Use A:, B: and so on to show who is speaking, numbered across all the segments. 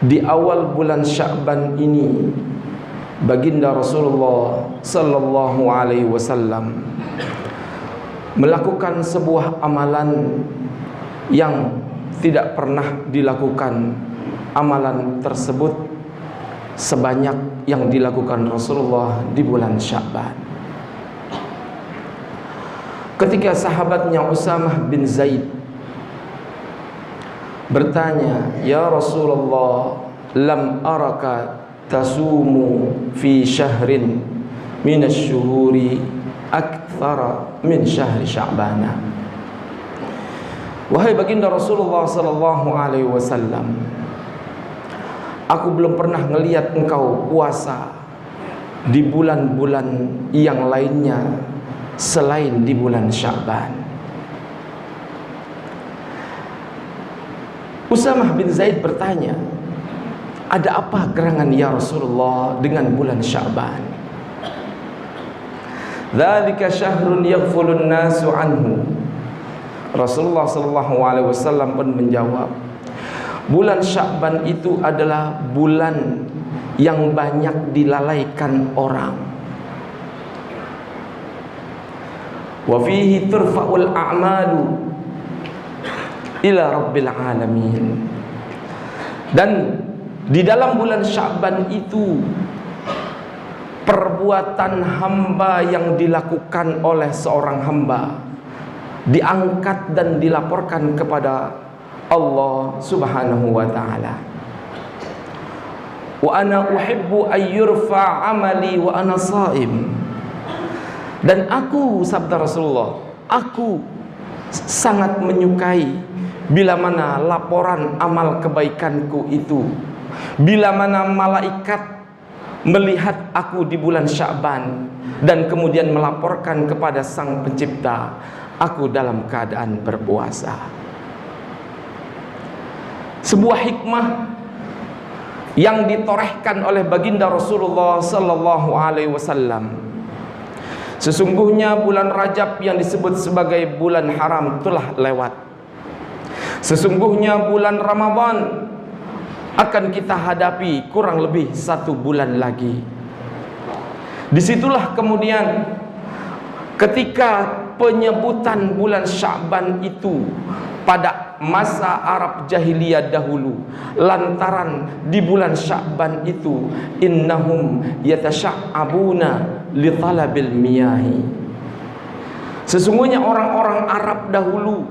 A: di awal bulan Sya'ban ini baginda Rasulullah sallallahu alaihi wasallam melakukan sebuah amalan yang tidak pernah dilakukan amalan tersebut sebanyak yang dilakukan Rasulullah di bulan Sya'ban. Ketika sahabatnya Usamah bin Zaid bertanya, "Ya Rasulullah, lam araka tasumu fi syahrin minasyuhuri aktsara min syahri Sya'bana." Wahai baginda Rasulullah sallallahu alaihi wasallam, aku belum pernah ngelihat engkau puasa di bulan-bulan yang lainnya selain di bulan Sya'ban. Usamah bin Zaid bertanya, ada apa gerangan ya Rasulullah dengan bulan Sya'ban? Dzalika syahrun yaghfulun nasu anhu. Rasulullah sallallahu alaihi wasallam pun menjawab, bulan Sya'ban itu adalah bulan yang banyak dilalaikan orang. Wa fihi turfa'ul a'malu ila rabbil alamin. Dan di dalam bulan Sya'ban itu perbuatan hamba yang dilakukan oleh seorang hamba diangkat dan dilaporkan kepada Allah Subhanahu wa ta'ala. Wa ana uhibbu ayyurfa amali wa ana sha'im. Dan aku, sabda Rasulullah, aku sangat menyukai bila mana laporan amal kebaikanku itu, bila mana malaikat melihat aku di bulan Sya'ban dan kemudian melaporkan kepada Sang Pencipta, aku dalam keadaan berpuasa. Sebuah hikmah yang ditorehkan oleh baginda Rasulullah sallallahu alaihi wasallam. Sesungguhnya bulan Rajab yang disebut sebagai bulan haram telah lewat. Sesungguhnya bulan Ramadan akan kita hadapi kurang lebih 1 bulan lagi. Disitulah kemudian ketika penyebutan bulan Sya'ban itu pada masa Arab jahiliyah dahulu, lantaran di bulan Sya'ban itu innahum yatasya'abuna li talabil miyahi. Sesungguhnya orang-orang Arab dahulu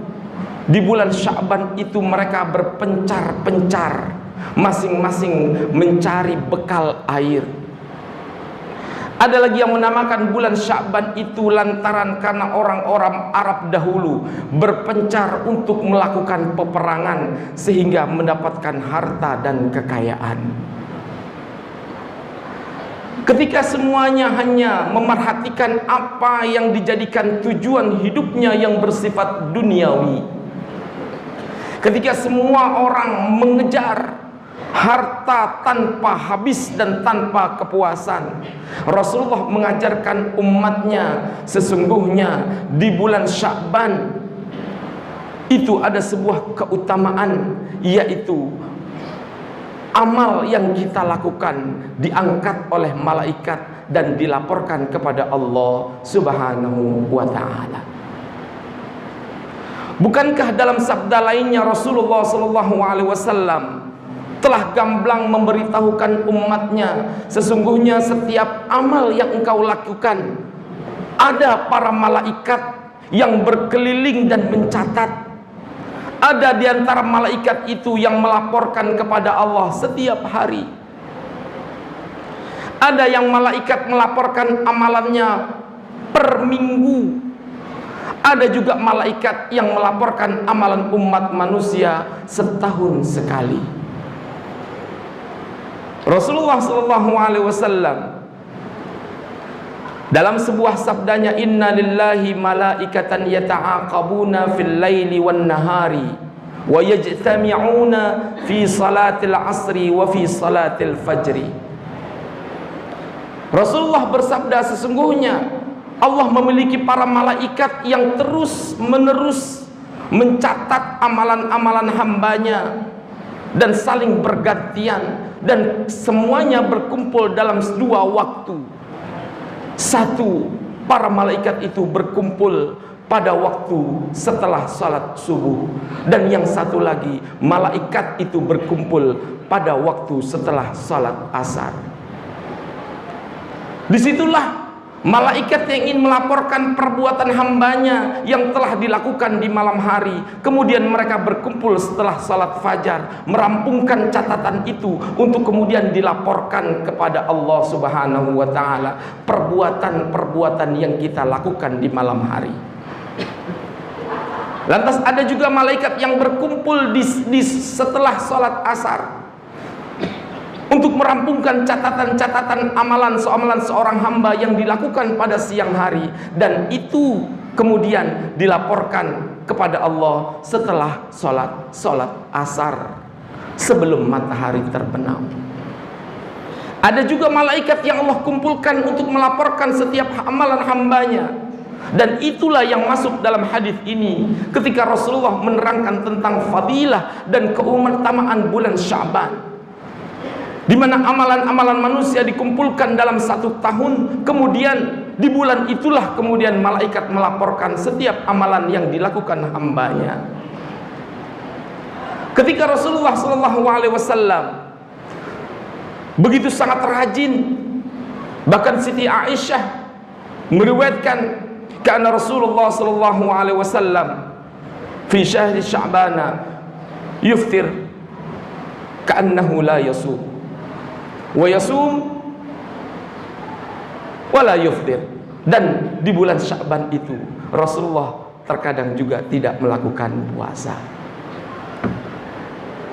A: di bulan Sya'ban itu mereka berpencar-pencar, masing-masing mencari bekal air. Ada lagi yang menamakan bulan Sya'ban itu lantaran karena orang-orang Arab dahulu berpencar untuk melakukan peperangan sehingga mendapatkan harta dan kekayaan. Ketika semuanya hanya memerhatikan apa yang dijadikan tujuan hidupnya yang bersifat duniawi, ketika semua orang mengejar harta tanpa habis dan tanpa kepuasan, Rasulullah mengajarkan umatnya, sesungguhnya di bulan Sya'ban itu ada sebuah keutamaan, yaitu amal yang kita lakukan diangkat oleh malaikat dan dilaporkan kepada Allah Subhanahu wa ta'ala. Bukankah dalam sabda lainnya Rasulullah sallallahu alaihi wasallam telah gamblang memberitahukan umatnya, sesungguhnya setiap amal yang engkau lakukan ada para malaikat yang berkeliling dan mencatat. Ada di antara malaikat itu yang melaporkan kepada Allah setiap hari. Ada yang malaikat melaporkan amalannya per minggu. Ada juga malaikat yang melaporkan amalan umat manusia setahun sekali. Rasulullah sallallahu alaihi wasallam dalam sebuah sabdanya, inna lillahi malaikatan yata'aqabuna fil laili wan nahari wa yajtami'una fi salatil asri wa fi salatil fajri. Rasulullah bersabda, sesungguhnya Allah memiliki para malaikat yang terus menerus mencatat amalan-amalan hambanya. dan saling bergantian, dan semuanya berkumpul dalam dua waktu. Satu, para malaikat itu berkumpul pada waktu setelah salat subuh, dan yang satu lagi malaikat itu berkumpul pada waktu setelah salat asar. Disitulah malaikat yang ingin melaporkan perbuatan hambanya yang telah dilakukan di malam hari, kemudian mereka berkumpul setelah salat fajar, merampungkan catatan itu untuk kemudian dilaporkan kepada Allah Subhanahu wa ta'ala perbuatan-perbuatan yang kita lakukan di malam hari. Lantas ada juga malaikat yang berkumpul di setelah salat asar untuk merampungkan catatan-catatan amalan seorang hamba yang dilakukan pada siang hari, dan itu kemudian dilaporkan kepada Allah setelah salat asar, sebelum matahari terbenam. Ada juga malaikat yang Allah kumpulkan untuk melaporkan setiap amalan hambanya, dan itulah yang masuk dalam hadis ini ketika Rasulullah menerangkan tentang fadilah dan keutamaan bulan Sya'ban, di mana amalan-amalan manusia dikumpulkan dalam satu tahun, kemudian di bulan itulah kemudian malaikat melaporkan setiap amalan yang dilakukan hambanya. Ketika Rasulullah SAW begitu sangat rajin, bahkan Siti Aisyah meriwayatkan, karena Rasulullah SAW fi syahri Sya'bana yuftir ka'annahu la yasum wa yasum wa la yuftir. Dan di bulan Sya'ban itu Rasulullah terkadang juga tidak melakukan puasa.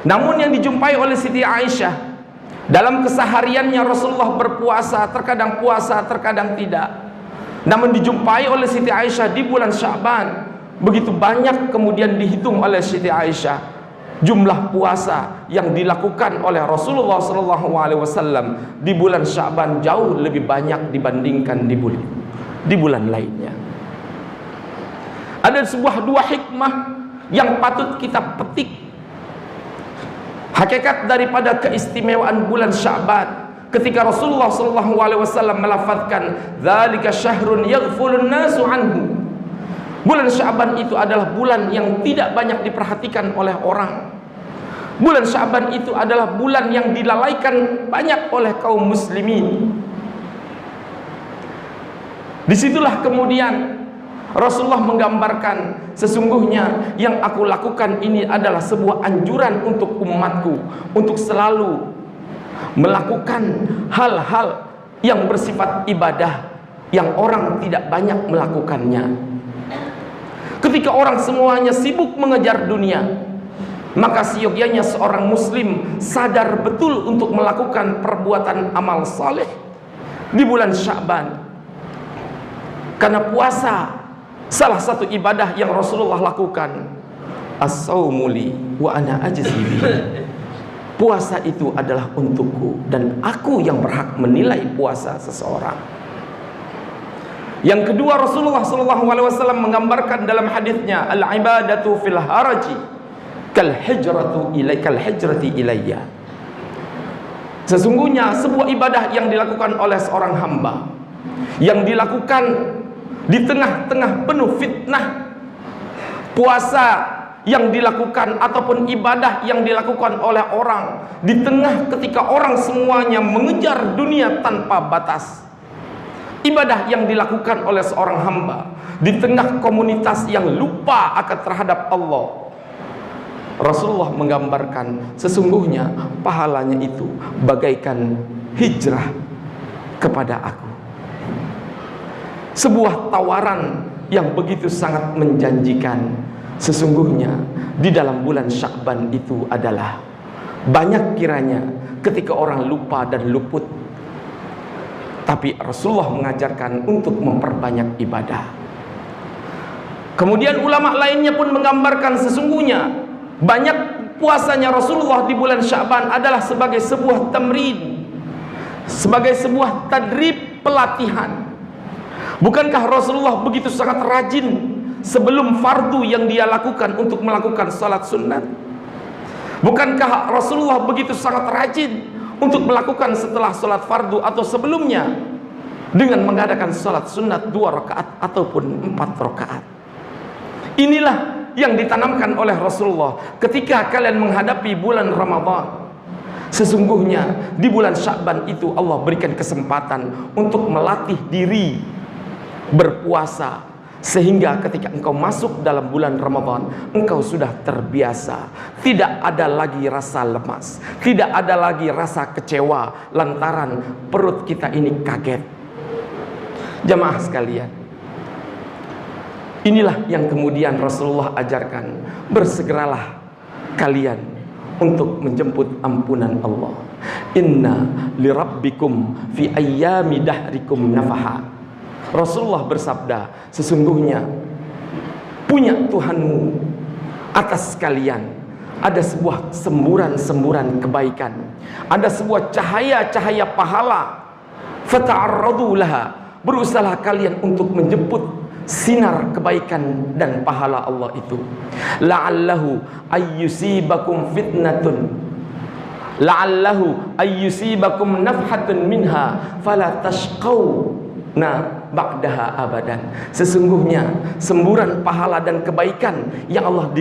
A: Namun yang dijumpai oleh Siti Aisyah, dalam kesehariannya Rasulullah berpuasa, terkadang puasa, terkadang tidak. Namun dijumpai oleh Siti Aisyah di bulan Sya'ban, begitu banyak kemudian dihitung oleh Siti Aisyah jumlah puasa yang dilakukan oleh Rasulullah SAW di bulan Sya'ban jauh lebih banyak dibandingkan di bulan lainnya. Ada dua hikmah yang patut kita petik hakikat daripada keistimewaan bulan Sya'ban, ketika Rasulullah SAW melafazkan dzalika syahrun yaghfulun nasu anhu. Bulan Sya'ban itu adalah bulan yang tidak banyak diperhatikan oleh orang. Bulan Sya'ban itu adalah bulan yang dilalaikan banyak oleh kaum muslimin. Disitulah kemudian Rasulullah menggambarkan, sesungguhnya yang aku lakukan ini adalah sebuah anjuran untuk umatku untuk selalu melakukan hal-hal yang bersifat ibadah yang orang tidak banyak melakukannya. Ketika orang semuanya sibuk mengejar dunia, maka seyogyanya seorang muslim sadar betul untuk melakukan perbuatan amal saleh di bulan Sya'ban. Karena puasa salah satu ibadah yang Rasulullah lakukan, as-saumu li wa ana ajzi bihi. Puasa itu adalah untukku dan aku yang berhak menilai puasa seseorang. Yang kedua, Rasulullah SAW menggambarkan dalam hadisnya, al-ibadatu fil haraji kal hijrati ilayya. Sesungguhnya sebuah ibadah yang dilakukan oleh seorang hamba, yang dilakukan di tengah-tengah penuh fitnah, puasa yang dilakukan ataupun ibadah yang dilakukan oleh orang di tengah ketika orang semuanya mengejar dunia tanpa batas, ibadah yang dilakukan oleh seorang hamba di tengah komunitas yang lupa akan terhadap Allah, Rasulullah menggambarkan sesungguhnya pahalanya itu bagaikan hijrah kepada aku. Sebuah tawaran yang begitu sangat menjanjikan. Sesungguhnya di dalam bulan Sya'ban itu adalah banyak kiranya ketika orang lupa dan luput, tapi Rasulullah mengajarkan untuk memperbanyak ibadah. Kemudian ulama lainnya pun menggambarkan sesungguhnya banyak puasanya Rasulullah di bulan Sya'ban adalah sebagai sebuah tamrin, sebagai sebuah tadrib, pelatihan. Bukankah Rasulullah begitu sangat rajin sebelum fardu yang dia lakukan untuk melakukan salat sunat? Bukankah Rasulullah begitu sangat rajin untuk melakukan setelah sholat fardu atau sebelumnya dengan mengadakan sholat sunat 2 rakaat ataupun 4 rakaat? Inilah yang ditanamkan oleh Rasulullah ketika kalian menghadapi bulan Ramadan. Sesungguhnya di bulan Sya'ban itu Allah berikan kesempatan untuk melatih diri berpuasa, sehingga ketika engkau masuk dalam bulan Ramadan, engkau sudah terbiasa. Tidak ada lagi rasa lemas, tidak ada lagi rasa kecewa lantaran perut kita ini kaget. Jamaah sekalian, inilah yang kemudian Rasulullah ajarkan. Bersegeralah kalian untuk menjemput ampunan Allah. Inna lirabbikum fi ayyami dahrikum nafaha. Rasulullah bersabda, sesungguhnya punya Tuhanmu atas kalian ada sebuah semburan-semburan kebaikan, ada sebuah cahaya-cahaya pahala. Fata'arradu laha, berusahalah kalian untuk menjemput sinar kebaikan dan pahala Allah itu. La'allahu ayyusibakum fitnatun, la'allahu ayyusibakum nafhatun minha fala tashqaw ba'daha abadan. Sesungguhnya semburan pahala dan kebaikan yang Allah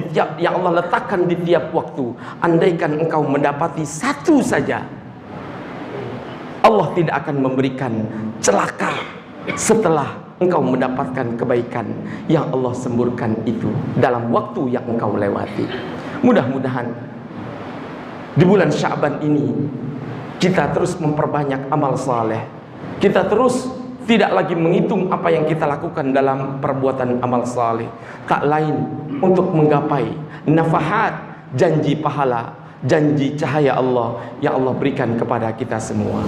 A: letakkan di tiap waktu, andaikan engkau mendapati satu saja, Allah tidak akan memberikan celaka setelah engkau mendapatkan kebaikan yang Allah semburkan itu dalam waktu yang engkau lewati. Mudah-mudahan di bulan Sya'ban ini kita terus memperbanyak amal saleh. Kita terus tidak lagi menghitung apa yang kita lakukan dalam perbuatan amal saleh, tak lain untuk menggapai nafahat janji pahala, janji cahaya Allah yang Allah berikan kepada kita semua.